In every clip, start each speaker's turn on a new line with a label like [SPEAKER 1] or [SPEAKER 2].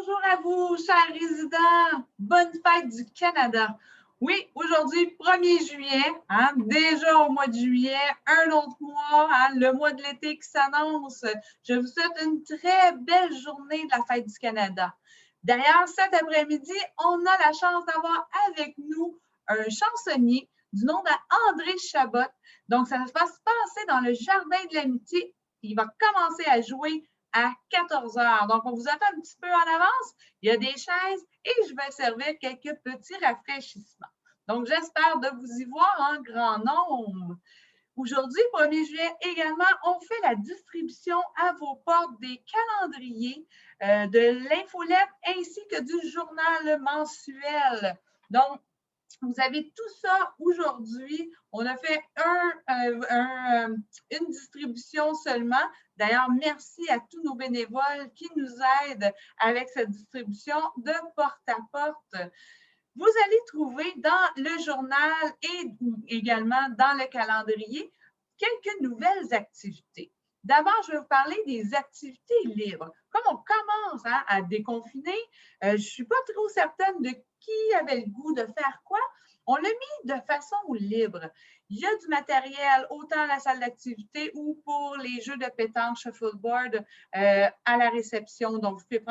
[SPEAKER 1] Bonjour à vous, chers résidents. Bonne fête du Canada. Oui, aujourd'hui, 1er juillet, déjà au mois de juillet, un autre mois, le mois de l'été qui s'annonce. Je vous souhaite une très belle journée de la fête du Canada. D'ailleurs, cet après-midi, on a la chance d'avoir avec nous un chansonnier du nom d'André Chabot. Donc, ça va se passer dans le Jardin de l'Amitié. Il va commencer à jouer à 14 heures. Donc, on vous attend un petit peu en avance. Il y a des chaises et je vais servir quelques petits rafraîchissements. Donc, j'espère de vous y voir en grand nombre. Aujourd'hui, 1er juillet également, on fait la distribution à vos portes des calendriers, de l'infolette ainsi que du journal mensuel. Donc, vous avez tout ça aujourd'hui. On a fait une distribution seulement. D'ailleurs, merci à tous nos bénévoles qui nous aident avec cette distribution de porte à porte. Vous allez trouver dans le journal et également dans le calendrier quelques nouvelles activités. D'abord, je vais vous parler des activités libres. Comme on commence à déconfiner, je ne suis pas trop certaine de qui avait le goût de faire quoi. On l'a mis de façon libre. Il y a du matériel, autant à la salle d'activité ou pour les jeux de pétanque, shuffleboard, à la réception. Donc, vous pouvez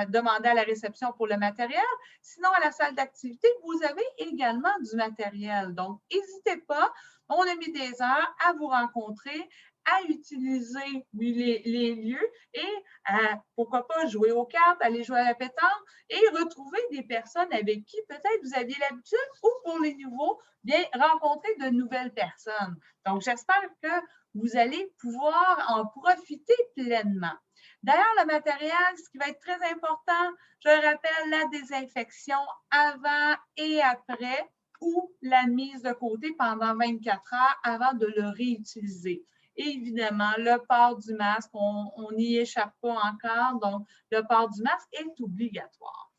[SPEAKER 1] demander à la réception pour le matériel. Sinon, à la salle d'activité, vous avez également du matériel. Donc, n'hésitez pas. On a mis des heures à vous rencontrer, à utiliser les lieux et pourquoi pas jouer aux cartes, aller jouer à la pétanque et retrouver des personnes avec qui peut-être vous aviez l'habitude ou pour les nouveaux, bien rencontrer de nouvelles personnes. Donc, j'espère que vous allez pouvoir en profiter pleinement. D'ailleurs, le matériel, ce qui va être très important, je rappelle la désinfection avant et après ou la mise de côté pendant 24 heures avant de le réutiliser. Et évidemment, le port du masque, on n'y échappe pas encore, donc le port du masque est obligatoire.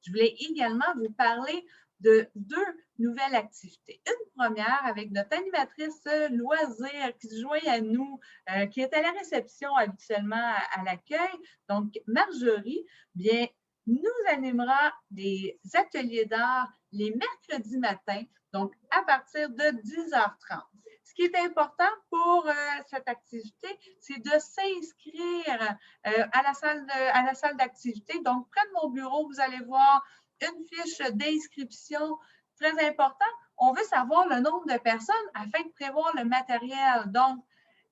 [SPEAKER 1] Je voulais également vous parler de 2 nouvelles activités. Une première avec notre animatrice loisir qui se joint à nous, qui est à la réception habituellement à l'accueil. Donc, Marjorie, bien, nous animera des ateliers d'art les mercredis matins, donc à partir de 10h30. Ce qui est important pour cette activité, c'est de s'inscrire à la salle d'activité. Donc, près de mon bureau, vous allez voir une fiche d'inscription très importante. On veut savoir le nombre de personnes afin de prévoir le matériel. Donc,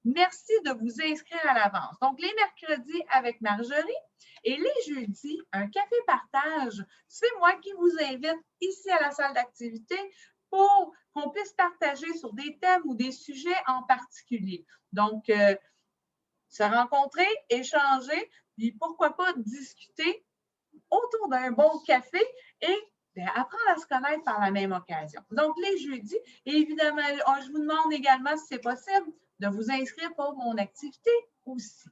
[SPEAKER 1] merci de vous inscrire à l'avance. Donc, les mercredis avec Marjorie et les jeudis, un café partage. C'est moi qui vous invite ici à la salle d'activité pour qu'on puisse partager sur des thèmes ou des sujets en particulier. Donc, se rencontrer, échanger, puis pourquoi pas discuter autour d'un bon café et apprendre à se connaître par la même occasion. Donc, les jeudis, et évidemment, je vous demande également si c'est possible de vous inscrire pour mon activité aussi.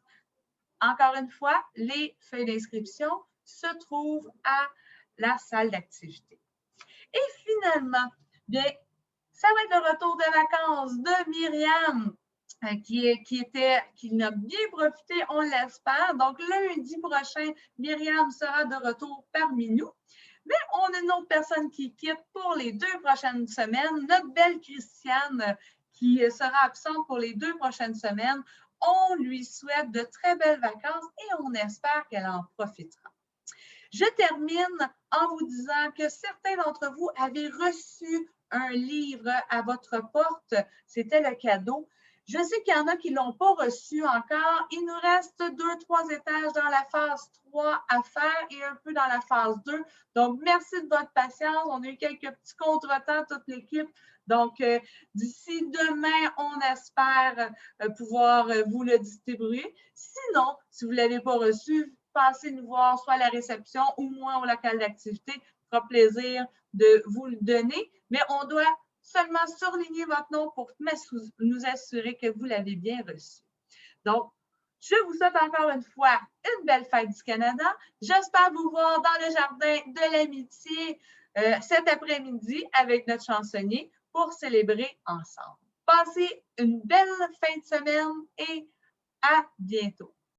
[SPEAKER 1] Encore une fois, les feuilles d'inscription se trouvent à la salle d'activité. Et finalement, bien, ça va être le retour de vacances de Myriam, qui n'a bien profité, on l'espère. Donc, lundi prochain, Myriam sera de retour parmi nous. Mais on a une autre personne qui quitte pour les 2 prochaines semaines, notre belle Christiane, qui sera absente pour les 2 prochaines semaines. On lui souhaite de très belles vacances et on espère qu'elle en profitera. Je termine en vous disant que certains d'entre vous avaient reçu un livre à votre porte. C'était le cadeau. Je sais qu'il y en a qui ne l'ont pas reçu encore. Il nous reste 2-3 étages dans la phase 3 à faire et un peu dans la phase 2. Donc, merci de votre patience. On a eu quelques petits contretemps, toute l'équipe. Donc, d'ici demain, on espère pouvoir vous le distribuer. Sinon, si vous ne l'avez pas reçu, passez nous voir soit à la réception ou moi au local d'activité. Ça fera plaisir de vous le donner. Mais on doit seulement surligner votre nom pour nous assurer que vous l'avez bien reçu. Donc, je vous souhaite encore une fois une belle fête du Canada. J'espère vous voir dans le jardin de l'amitié cet après-midi avec notre chansonnier pour célébrer ensemble. Passez une belle fin de semaine et à bientôt.